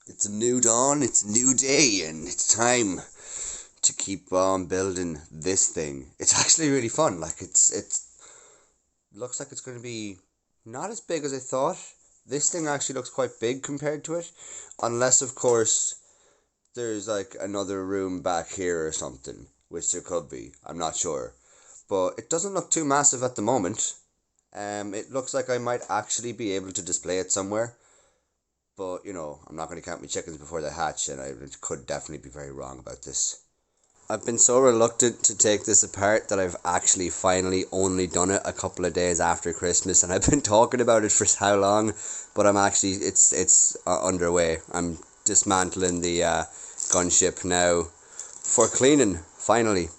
It's a new dawn, it's a new day, and it's time to keep on building this thing. It's actually really fun. Like it looks like it's going to be not as big as I thought. This thing actually looks quite big compared to it, unless of course there's like another room back here or something, which there could be. I'm not sure, but it doesn't look too massive at the moment. It looks like I might actually be able to display it somewhere. But, I'm not going to count my chickens before they hatch, and I could definitely be very wrong about this. I've been so reluctant to take this apart that I've actually finally only done it a couple of days after Christmas, and I've been talking about it for how long, but it's underway. I'm dismantling the gunship now for cleaning, finally.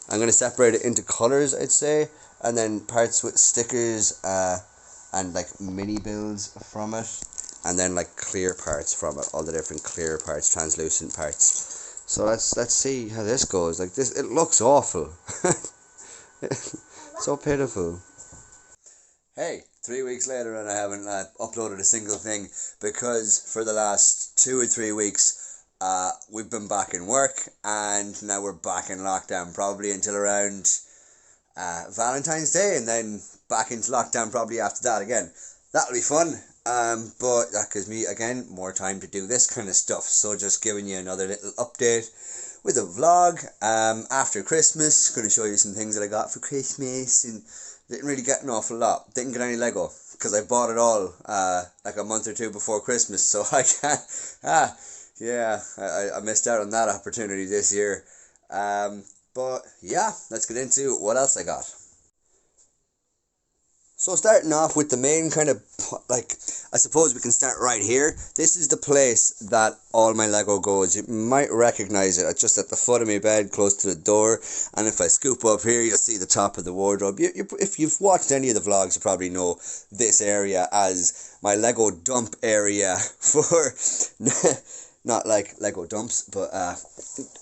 I'm going to separate it into colours, I'd say, and then parts with stickers and like mini builds from it, and then like clear parts from it, all the different clear parts, translucent parts. So let's see how this goes. Like this, it looks awful. So pitiful. Hey, 3 weeks later and I haven't uploaded a single thing because for the last 2 or 3 weeks we've been back in work, and now we're back in lockdown probably until around Valentine's Day, and then back into lockdown probably after that again. That'll be fun. But that gives me again more time to do this kind of stuff. So just giving you another little update with a vlog. After Christmas, going to show you some things that I got for Christmas, and didn't really get an awful lot. Didn't get any Lego because I bought it all like a month or two before Christmas. So I can't. I missed out on that opportunity this year. But yeah, let's get into what else I got. So starting off with the main kind of, I suppose we can start right here. This is the place that all my Lego goes. You might recognise it. It's just at the foot of my bed, close to the door. And if I scoop up here, you'll see the top of the wardrobe. If you've watched any of the vlogs, you probably know this area as my Lego dump area for... Not like Lego dumps, but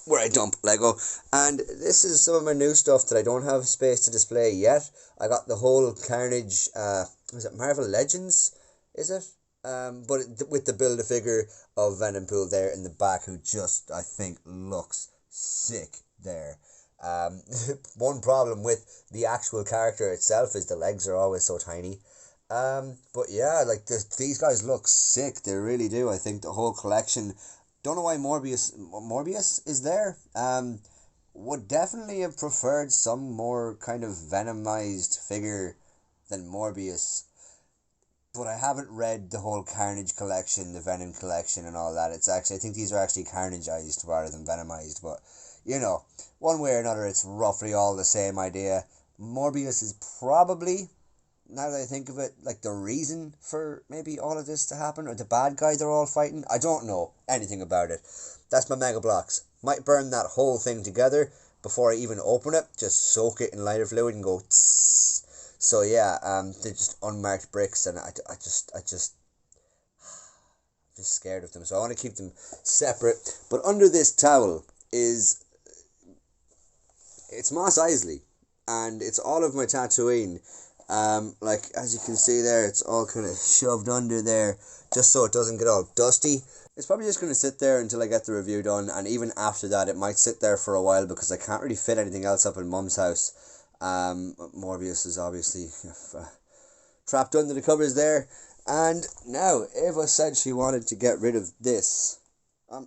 where I dump Lego. And this is some of my new stuff that I don't have space to display yet. I got the whole Carnage, is it Marvel Legends, is it? With the Build-A-Figure of Venompool there in the back, who just, I think, looks sick there. One problem with the actual character itself is the legs are always so tiny. But yeah, like these guys look sick. They really do. I think the whole collection. Don't know why Morbius is there. Would definitely have preferred some more kind of Venomized figure than Morbius. But I haven't read the whole Carnage collection, the Venom collection, and all that. I think these are actually Carnageized rather than Venomized. But one way or another, it's roughly all the same idea. Morbius is probably, now that I think of it, like the reason for maybe all of this to happen, or the bad guy they're all fighting. I don't know anything about it. That's my Mega Bloks. Might burn that whole thing together before I even open it. Just soak it in lighter fluid and go tss. So yeah, they're just unmarked bricks, and I just scared of them. So I want to keep them separate. But under this towel it's Mos Eisley, and it's all of my Tatooine. Like as you can see there, it's all kind of shoved under there just so it doesn't get all dusty. It's probably just going to sit there until I get the review done, and even after that it might sit there for a while because I can't really fit anything else up in Mum's house. Morbius is obviously trapped under the covers there, and now Ava said she wanted to get rid of this.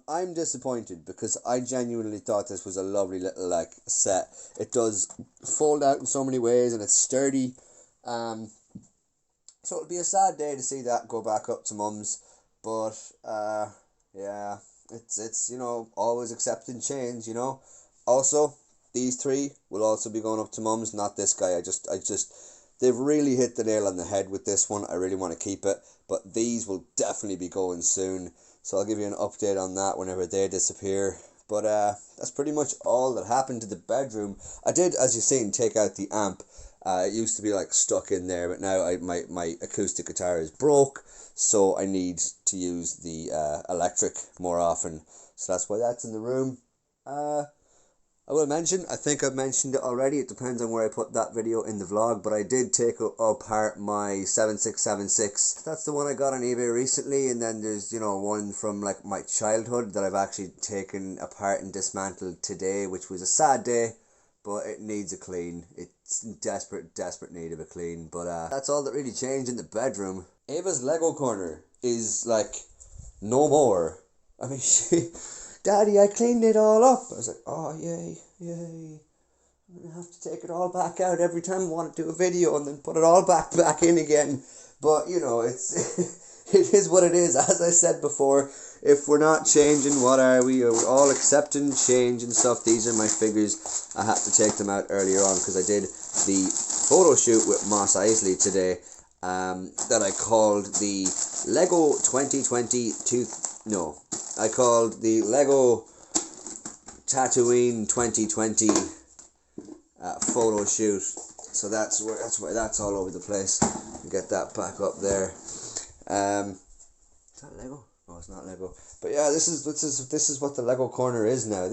I'm disappointed because I genuinely thought this was a lovely little set. It does fold out in so many ways, and it's sturdy. So it'll be a sad day to see that go back up to Mum's, but yeah, it's always accepting change. Also, these three will also be going up to Mum's, not this guy. They've really hit the nail on the head with this one. I really want to keep it, but these will definitely be going soon, so I'll give you an update on that whenever they disappear. But that's pretty much all that happened to the bedroom. I did, as you've seen, take out the amp. It used to be stuck in there, but now my acoustic guitar is broke, so I need to use the electric more often. So that's why that's in the room. I will mention, I think I've mentioned it already, it depends on where I put that video in the vlog, but I did take apart my 7676. That's the one I got on eBay recently, and then there's, you know, one from like my childhood that I've actually taken apart and dismantled today, which was a sad day, but it needs a clean. It's in desperate need of a clean, but that's all that really changed in the bedroom. Ava's Lego corner is like no more. I mean, Daddy, I cleaned it all up. I was like, oh, yay. I'm going to have to take it all back out every time I want to do a video and then put it all back in again. But, you know, it's it is what it is. As I said before, if we're not changing, what are we? Are we all accepting change and stuff? These are my figures. I had to take them out earlier on because I did the photo shoot with Moss Isley today that I called the Lego 2022... No, I called the Lego Tatooine 2020 photo shoot. So that's why that's all over the place. Get that back up there. Is that Lego? No, it's not Lego. But yeah, this is what the Lego corner is now.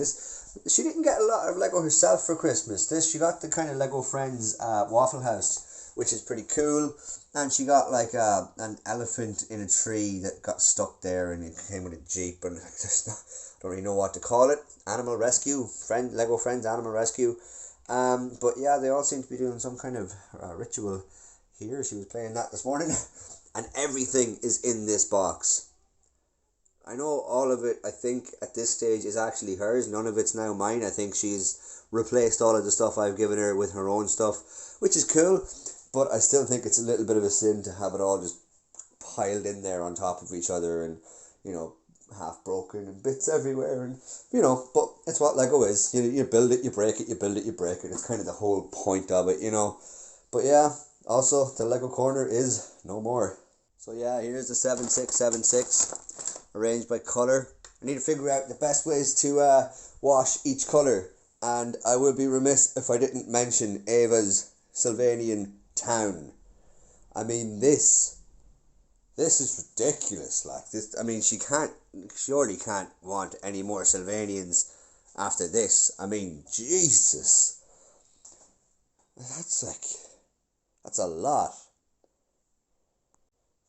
She didn't get a lot of Lego herself for Christmas. She got the kind of Lego Friends Waffle House, which is pretty cool. And she got like an elephant in a tree that got stuck there, and it came with a Jeep, and don't really know what to call it. Animal rescue, Lego Friends Animal Rescue. But yeah, they all seem to be doing some kind of ritual here. She was playing that this morning, and everything is in this box. I know all of it, I think, at this stage is actually hers. None of it's now mine. I think she's replaced all of the stuff I've given her with her own stuff, which is cool. But I still think it's a little bit of a sin to have it all just piled in there on top of each other and, you know, half broken and bits everywhere. And, you know, but it's what Lego is. You build it, you break it, you build it, you break it. It's kind of the whole point of it, you know. But yeah, also the Lego corner is no more. So yeah, here's the 7676 arranged by colour. I need to figure out the best ways to wash each colour. And I would be remiss if I didn't mention Ava's Sylvanian town. I mean, this is ridiculous. Like this, I mean, she surely can't want any more Sylvanians after this. I mean, Jesus, that's a lot.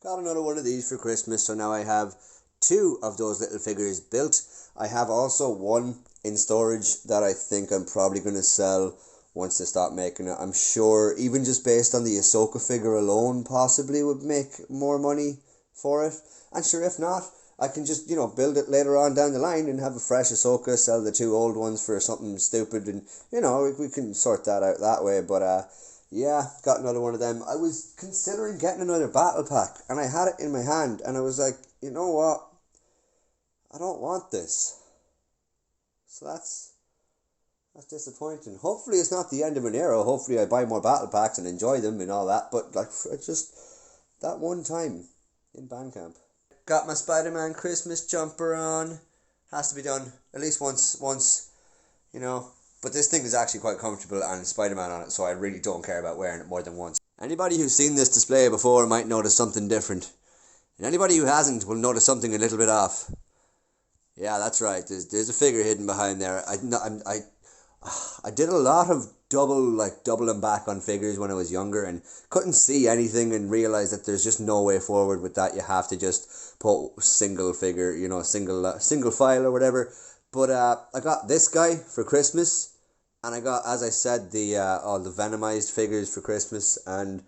Got another one of these for Christmas, so now I have 2 of those little figures built. I have also one in storage that I think I'm probably going to sell once they stop making it. I'm sure, even just based on the Ahsoka figure alone, possibly would make more money for it. And sure, if not, I can just, you know, build it later on down the line and have a fresh Ahsoka, sell the 2 old ones for something stupid, and, you know, we can sort that out that way. But, yeah, got another one of them. I was considering getting another battle pack, and I had it in my hand, and I was like, you know what? I don't want this. So that's disappointing. Hopefully it's not the end of an era. Hopefully I buy more battle packs and enjoy them and all that. But like, just that one time in Bandcamp. Got my Spider-Man Christmas jumper on. Has to be done at least once, you know. But this thing is actually quite comfortable and Spider-Man on it, so I really don't care about wearing it more than once. Anybody who's seen this display before might notice something different. And anybody who hasn't will notice something a little bit off. Yeah, that's right. There's a figure hidden behind there. I did a lot of doubling back on figures when I was younger and couldn't see anything and realized that there's just no way forward with that. You have to just put single figure, you know, single file or whatever. But I got this guy for Christmas, and I got, as I said, all the Venomized figures for Christmas, and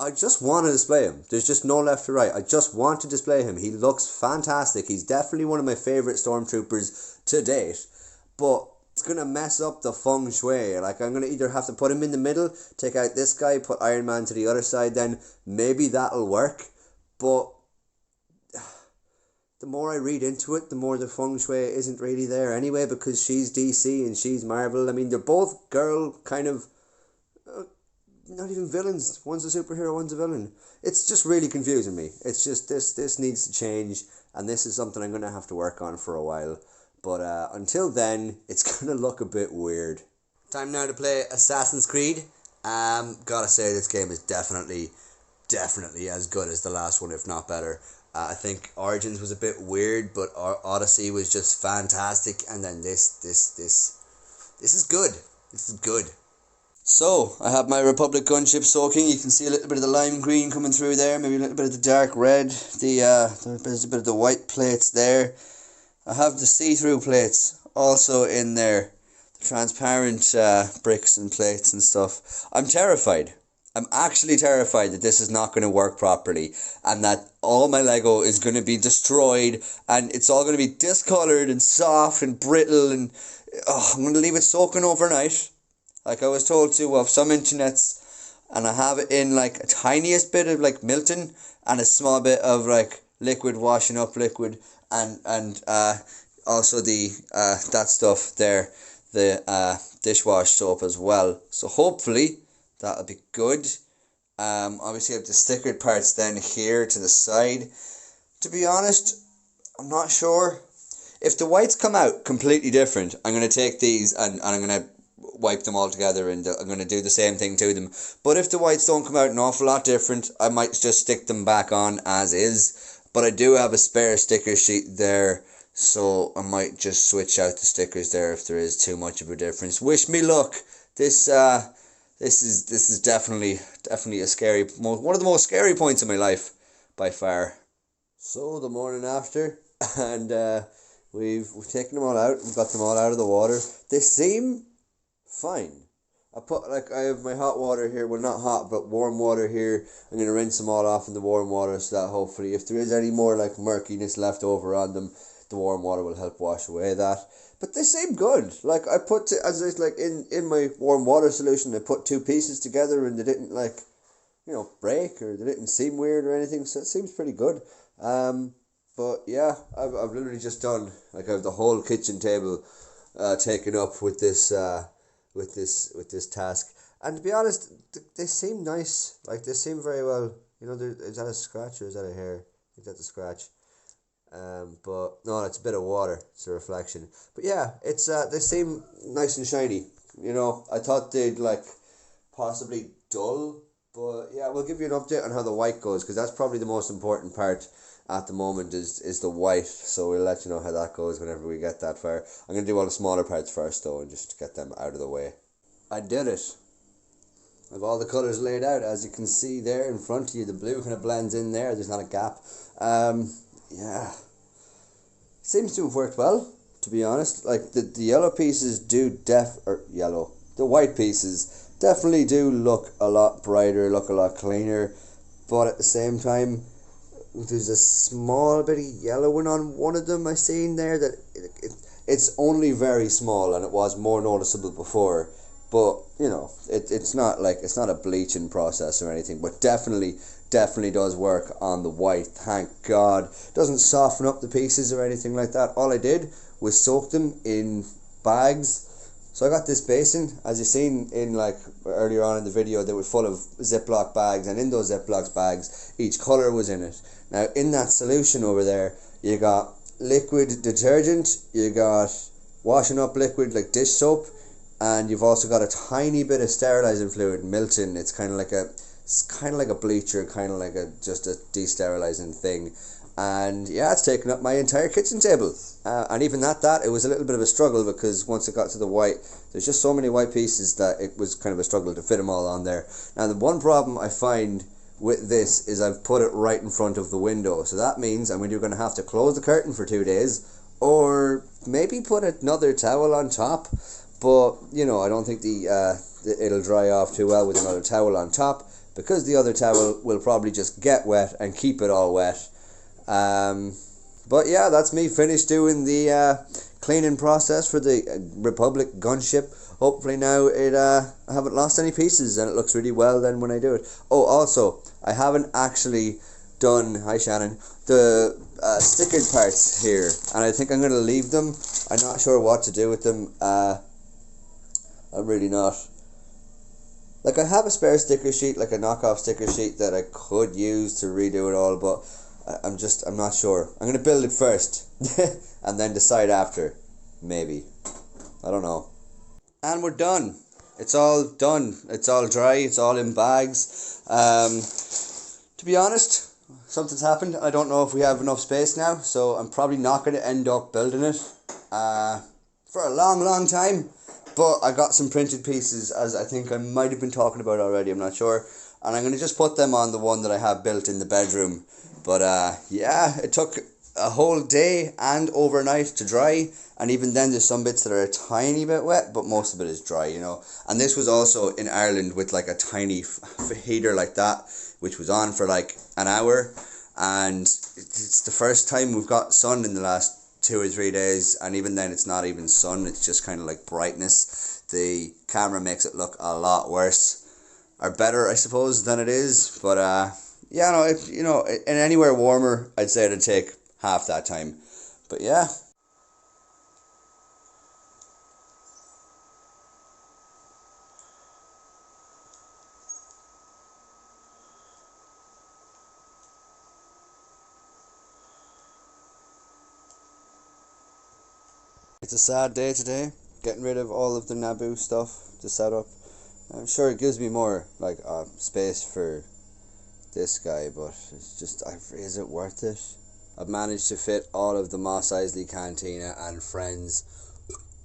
I just want to display him. There's just no left or right. I just want to display him. He looks fantastic. He's definitely one of my favorite stormtroopers to date, but it's going to mess up the feng shui. Like, I'm going to either have to put him in the middle, take out this guy, put Iron Man to the other side, then maybe that'll work. But the more I read into it, the more the feng shui isn't really there anyway, because she's DC and she's Marvel. I mean, they're both girl kind of, not even villains. One's a superhero, one's a villain. It's just really confusing me. It's just, this needs to change, and this is something I'm going to have to work on for a while. But until then, it's going to look a bit weird. Time now to play Assassin's Creed. Gotta say, this game is definitely as good as the last one, if not better. I think Origins was a bit weird, but Odyssey was just fantastic. And then this This is good. This is good. So, I have my Republic gunship soaking. You can see a little bit of the lime green coming through there, maybe a little bit of the dark red. There's a bit of the white plates there. I have the see-through plates also in there. The transparent bricks and plates and stuff. I'm terrified. I'm actually terrified that this is not going to work properly and that all my Lego is going to be destroyed and it's all going to be discoloured and soft and brittle and I'm going to leave it soaking overnight. Like I was told to of some internets, and I have it in like a tiniest bit of like Milton and a small bit of like liquid washing up liquid and also the that stuff there, the dishwash soap as well. So hopefully that'll be good. Obviously I have the stickered parts then here to the side. To be honest, I'm not sure. If the whites come out completely different, I'm going to take these and I'm going to wipe them all together and I'm going to do the same thing to them. But if the whites don't come out an awful lot different, I might just stick them back on as is. But I do have a spare sticker sheet there, so I might just switch out the stickers there if there is too much of a difference. Wish me luck. This is definitely a scary, one of the most scary points in my life by far. So the morning after, and we've taken them all out. We've got them all out of the water. They seem fine. I have my hot water here, well not hot but warm water here. I'm going to rinse them all off in the warm water so that hopefully if there is any more like murkiness left over on them, the warm water will help wash away that. But they seem good. Like I put in my warm water solution, I put two pieces together and they didn't break or they didn't seem weird or anything, so it seems pretty good. But yeah, I've literally just done, like I have the whole kitchen table taken up with this task, and to be honest, they seem nice. Like they seem very well. Is that a scratch or is that a hair? I think that's a scratch. But no, it's a bit of water. It's a reflection. But yeah, it's they seem nice and shiny. I thought they'd like possibly dull, but yeah, we'll give you an update on how the white goes because that's probably the most important part at the moment is the white. So we'll let you know how that goes whenever we get that far. I'm going to do all the smaller parts first though and just get them out of the way. I did it. I've all the colours laid out as you can see there in front of you. The blue kind of blends in there. There's not a gap. Yeah. Seems to have worked well, to be honest. Like the yellow pieces the white pieces definitely do look a lot brighter, look a lot cleaner, but at the same time there's a small bit of yellowing on one of them I seen there that it's only very small and it was more noticeable before, but it's not a bleaching process or anything, but definitely does work on the white, thank God. Doesn't soften up the pieces or anything like that. All I did was soak them in bags. So I got this basin, as you seen in like earlier on in the video, they were full of Ziploc bags, and in those Ziploc bags each colour was in it. Now in that solution over there you got liquid detergent, you got washing up liquid like dish soap, and you've also got a tiny bit of sterilising fluid, Milton. It's kind of like a bleacher, kind of like just a desterilising thing. And yeah, it's taken up my entire kitchen table. And even that it was a little bit of a struggle because once it got to the white, there's just so many white pieces that it was kind of a struggle to fit them all on there. Now the one problem I find with this is I've put it right in front of the window. So that means I'm either going to have to close the curtain for 2 days or maybe put another towel on top. But, I don't think it'll dry off too well with another towel on top because the other towel will probably just get wet and keep it all wet. But yeah, that's me finished doing the cleaning process for the Republic gunship. Hopefully now I haven't lost any pieces and it looks really well then when I do it. Oh, also, I haven't actually done, hi Shannon, the stickered parts here, and I think I'm going to leave them. I'm not sure what to do with them. I'm really not. Like I have a spare sticker sheet, like a knockoff sticker sheet that I could use to redo it all, but I'm not sure. I'm going to build it first and then decide after, maybe. I don't know. And we're done. It's all done. It's all dry. It's all in bags. To be honest, something's happened. I don't know if we have enough space now, so I'm probably not going to end up building it for a long time. But I got some printed pieces, as I think I might have been talking about already, I'm not sure. And I'm going to just put them on the one that I have built in the bedroom. But yeah, it took a whole day and overnight to dry. And even then there's some bits that are a tiny bit wet, but most of it is dry, you know. And this was also in Ireland with like a tiny heater like that, which was on for like an hour. And it's the first time we've got sun in the last 2 or 3 days, and even then it's not even sun, it's just kind of like brightness. The camera makes it look a lot worse, or better I suppose, than it is. But yeah, no, you know, in anywhere warmer I'd say it'd take half that time. But yeah. It's a sad day today, getting rid of all of the Naboo stuff to set up. I'm sure it gives me more like space for this guy, but it's just, is it worth it? I've managed to fit all of the Mos Eisley Cantina and friends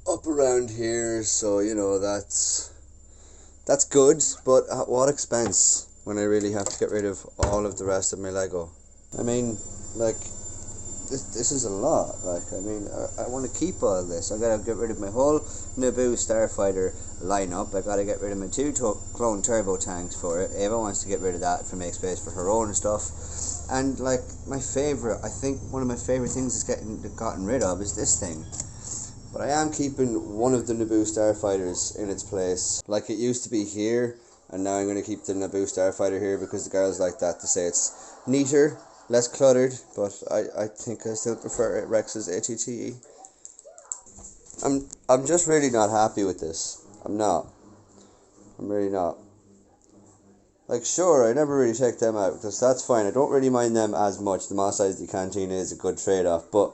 up around here, so you know that's good, but at what expense when I really have to get rid of all of the rest of my Lego? I mean, like, this is a lot. Like, I mean, I want to keep all this. I gotta get rid of my whole Naboo Starfighter lineup. I gotta get rid of my 2 clone turbo tanks for it. Ava wants to get rid of that to make space for her own stuff. And like, my favorite, I think one of my favorite things is gotten rid of is this thing. But I am keeping one of the Naboo Starfighters in its place. Like, it used to be here, and now I'm going to keep the Naboo Starfighter here because the girls like that to say it's neater, less cluttered, but I think I still prefer Rex's ATTE. I'm just really not happy with this. I'm really not. Like, sure, I never really take them out, because that's fine. I don't really mind them as much. The Mos Eisley Cantina is a good trade-off, but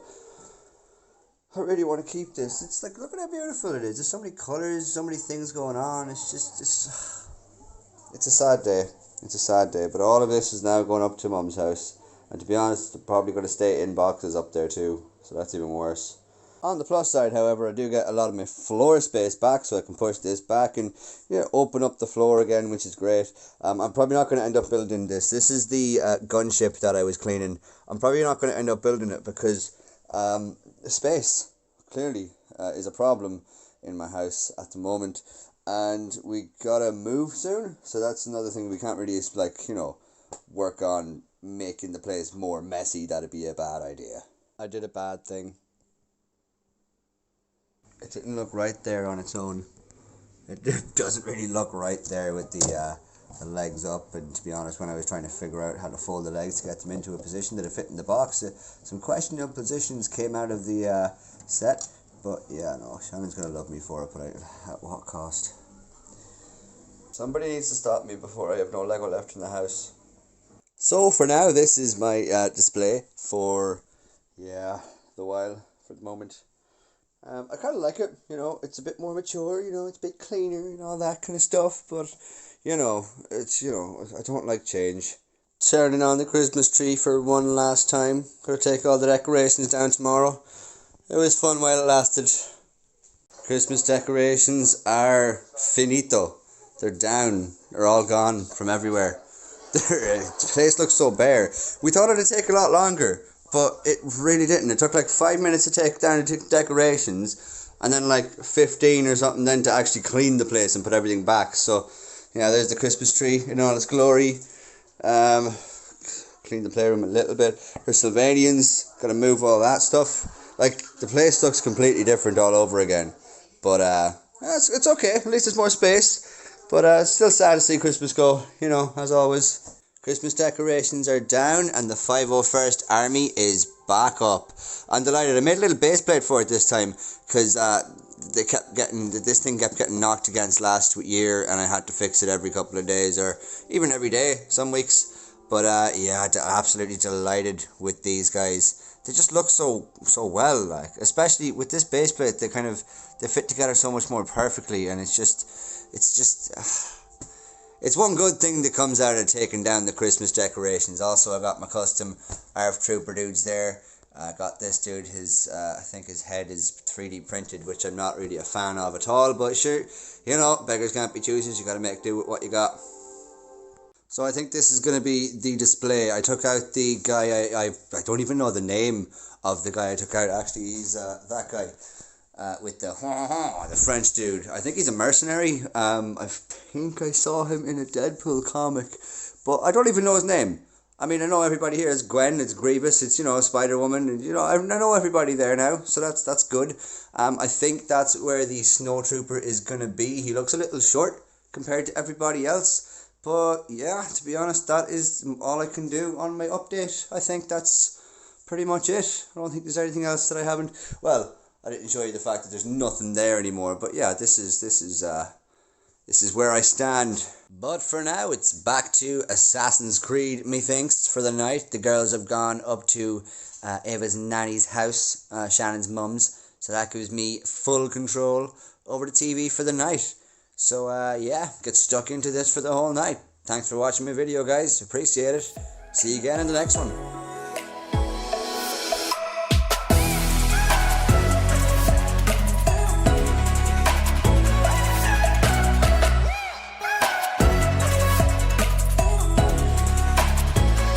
I really want to keep this. It's like, look at how beautiful it is. There's so many colours, so many things going on. It's just, it's a sad day. It's a sad day, but all of this is now going up to Mum's house. And to be honest, they're probably going to stay in boxes up there too, so that's even worse. On the plus side, however, I do get a lot of my floor space back, so I can push this back and open up the floor again, which is great. I'm probably not going to end up building this. This is the gunship that I was cleaning. I'm probably not going to end up building it because the space clearly is a problem in my house at the moment, and we gotta move soon. So that's another thing we can't really work on making the place more messy. That'd be a bad idea. I did a bad thing. It didn't look right there on its own. It doesn't really look right there with the legs up, and to be honest, when I was trying to figure out how to fold the legs to get them into a position that it fit in the box, some questionable positions came out of the set. But yeah, no, Shannon's gonna love me for it, but at what cost? Somebody needs to stop me before I have no Lego left in the house. So for now, this is my display for the while, for the moment. I kind of like it, it's a bit more mature, it's a bit cleaner and all that kind of stuff, but, it's, I don't like change. Turning on the Christmas tree for one last time. Gotta take all the decorations down tomorrow. It was fun while it lasted. Christmas decorations are finito. They're down. They're all gone from everywhere. The place looks so bare. We thought it'd take a lot longer, but it really didn't. It took like 5 minutes to take down the decorations, and then like 15 or something then to actually clean the place and put everything back. So yeah, there's the Christmas tree in all its glory. Clean the playroom a little bit. For Sylvanians, gotta move all that stuff. Like, the place looks completely different all over again. But it's okay. At least there's more space. But it's still sad to see Christmas go, as always. Christmas decorations are down and the 501st Army is back up. I'm delighted. I made a little base plate for it this time because this thing kept getting knocked against last year, and I had to fix it every couple of days or even every day some weeks. But yeah, absolutely delighted with these guys. They just look so well, like, especially with this base plate. They fit together so much more perfectly, and it's one good thing that comes out of taking down the Christmas decorations. Also, I got my custom ARF Trooper dudes there. Got this dude, his I think his head is 3D printed, which I'm not really a fan of at all, but sure, you know, beggars can't be choosers, you gotta make do with what you got. So I think this is going to be the display. I took out the guy, I don't even know the name of the guy I took out, actually. He's that guy with the French dude. I think he's a mercenary. I think I saw him in a Deadpool comic, but I don't even know his name. I mean, I know everybody here. It's Gwen, it's Grievous, it's, you know, Spider-Woman, and, you know, I know everybody there now, so that's good. I think that's where the Snowtrooper is going to be. He looks a little short compared to everybody else. But yeah, to be honest, that is all I can do on my update. I think that's pretty much it. I don't think there's anything else that I haven't. Well, I didn't show you the fact that there's nothing there anymore. But yeah, this is where I stand. But for now, it's back to Assassin's Creed, methinks, for the night. The girls have gone up to Ava's nanny's house, Shannon's mum's. So that gives me full control over the TV for the night. So, yeah, get stuck into this for the whole night. Thanks for watching my video, guys. Appreciate it. See you again in the next one.